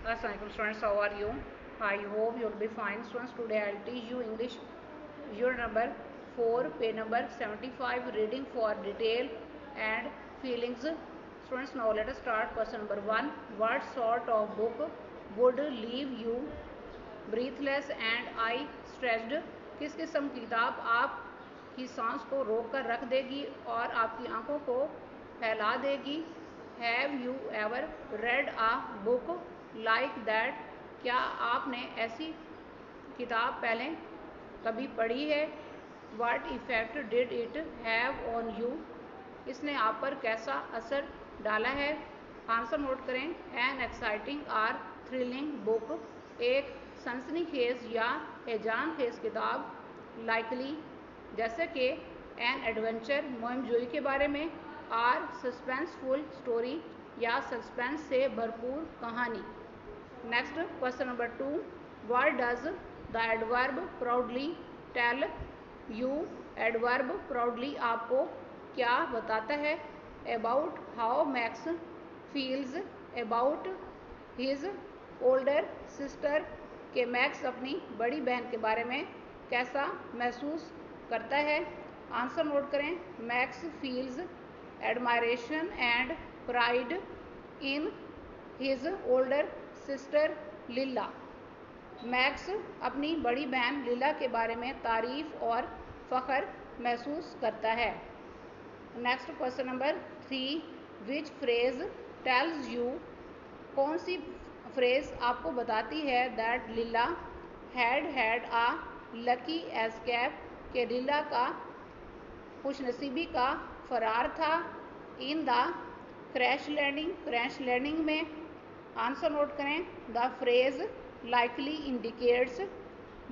Assalamualaikum students, how are you? I hope you'll be fine. Students, today I'll teach you English unit number 4, page number 75, reading for detail and feelings. Students, now let us start. Question number 1. What sort of book would leave you breathless and eye stretched? किस किस्म की किताब आपकी सांस को रोक कर रख देगी और आपकी आंखों को फैला देगी? Have you ever read a book like that? क्या आपने ऐसी किताब पहले कभी पढ़ी है? What effect did it have on you? इसने आप पर कैसा असर डाला है? आंसर नोट करें। An exciting or thrilling book, एक सनसनीखेज या हैजानखेज किताब। लाइकली, जैसे कि एन एडवेंचर, मुहिमजोई के बारे में। आर सस्पेंसफुल स्टोरी, या सस्पेंस से भरपूर कहानी। Next question number 2. What does the adverb proudly tell you? Adverb proudly आपको क्या बताता है? About how Max feels about his older sister, के मैक्स अपनी बड़ी बहन के बारे में कैसा महसूस करता है? आंसर नोट करें। Max feels admiration and pride in his older sister Leela. Max अपनी बड़ी बहन लीला के बारे में तारीफ और फ़ख्र महसूस करता है। Next question number 3. Which phrase tells you? कौन सी फ्रेज आपको बताती है that Leela had a lucky escape, के लीला का खुशनसीबी का फरार था। इन द क्रैश लैंडिंग में। आंसर नोट करें। The phrase likely indicates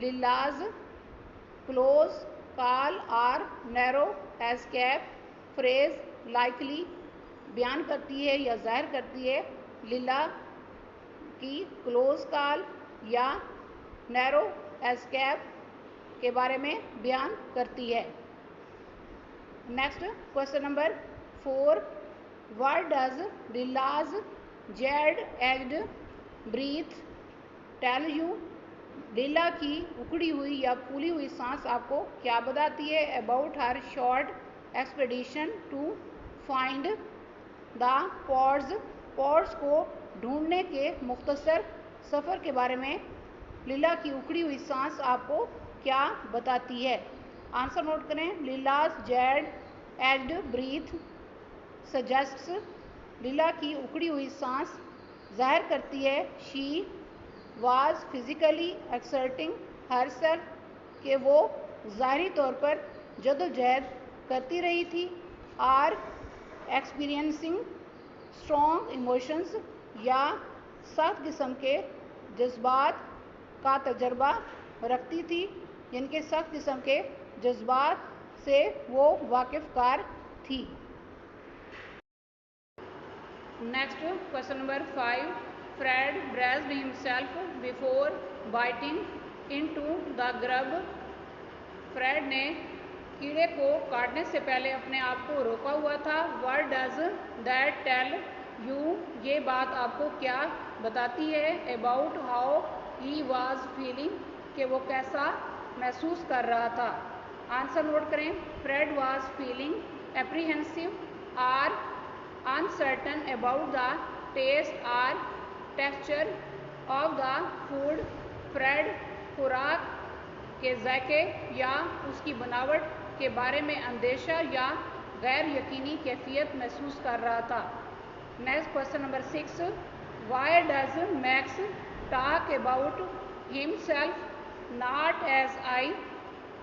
Leela's close call or narrow escape. Phrase likely बयान करती है या जाहिर करती है लीला की क्लोज कॉल या नैरो एस्केप के बारे में बयान करती है। Next question number 4. What does Leela's jagged breath tell you? Leela की उखड़ी हुई या फूली हुई सांस आपको क्या बताती है? About her short expedition to find the pods को ढूंढने के मुख्तसर सफ़र के बारे में लीला की उखड़ी हुई सांस आपको क्या बताती है? आंसर नोट करें। लीलाज जेड एग्ड ब्रीथ सजेस्ट्स, लीला की उखड़ी हुई सांस जाहिर करती है she was physically exerting herself, कि वो ज़ाहरी तौर पर जदोजहद करती रही थी। आर एक्सपीरियंसिंग स्ट्रॉन्ग इमोशंस, या सख्त किस्म के जज्बात का तजर्बा रखती थी, जिनके सख्त किस्म के जज्बात से वो वाकिफ़कार थी। Next question number 5. Fred braced himself before biting into the grub. Fred ने कीड़े को काटने से पहले अपने आप को रोका हुआ था। What does that tell you? ये बात आपको क्या बताती है? About how he was feeling, कि वो कैसा महसूस कर रहा था। आंसर नोट करें। Fred was feeling apprehensive or uncertain about the taste or texture of the food. Fred खुराक के जायके या उसकी बनावट के बारे में अंदेशा या गैर यकीनी कैफियत महसूस कर रहा था। Next question number 6. Why does Max talk about himself not as I?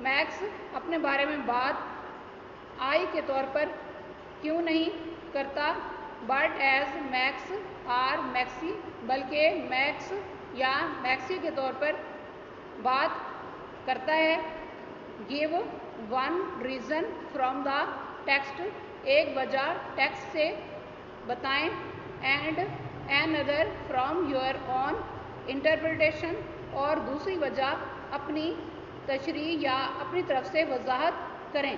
Max अपने बारे में बात आई के तौर पर क्यों नहीं करता, but as Max or Maxie, बल्कि मैक्स या मैक्सी के तौर पर बात करता है? Give one reason from the text, एक वजह टेक्स्ट से बताएं। And another from your own interpretation, और दूसरी वजह अपनी तशरीह या अपनी तरफ से वजाहत करें।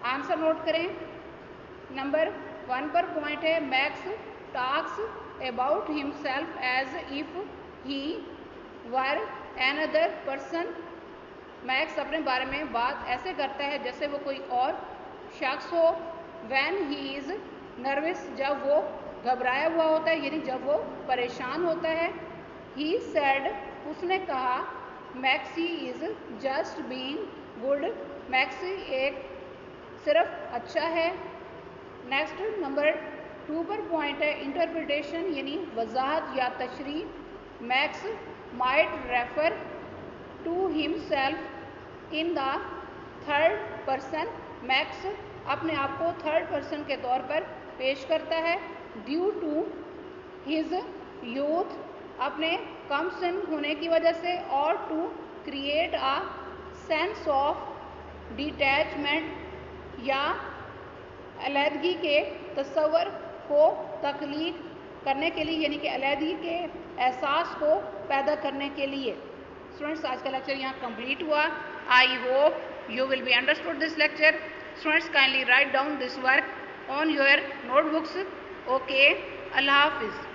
आंसर नोट करें। नंबर 1 पर पॉइंट है max talks about himself as if he were another person. Max अपने बारे में बात ऐसे करता है जैसे वो कोई और शख्स हो. When he is nervous, जब वो घबराया हुआ होता है, यानी जब वो परेशान होता है. He said, उसने कहा, Maxi is just being good. Maxi एक सिर्फ अच्छा है. नेक्स्ट नंबर 2 पर पॉइंट है इंटरप्रिटेशन, यानी वजाहत या तशरीह. Max might refer to himself in the third person. Max अपने आप को थर्ड पर्सन के तौर पर पेश करता है. ड्यू टू हिज यूथ, अपने कम सन होने की वजह से. और to create a sense of detachment, या अलहदगी के तस्वर को तख्लीक करने के लिए, यानी कि अलहदगी के एहसास को पैदा करने के लिए. स्टूडेंट्स, आज का लेक्चर यहाँ कंप्लीट हुआ. I hope you will be understood this lecture. Students, kindly write down this work on your notebooks. Okay, Allah Hafiz.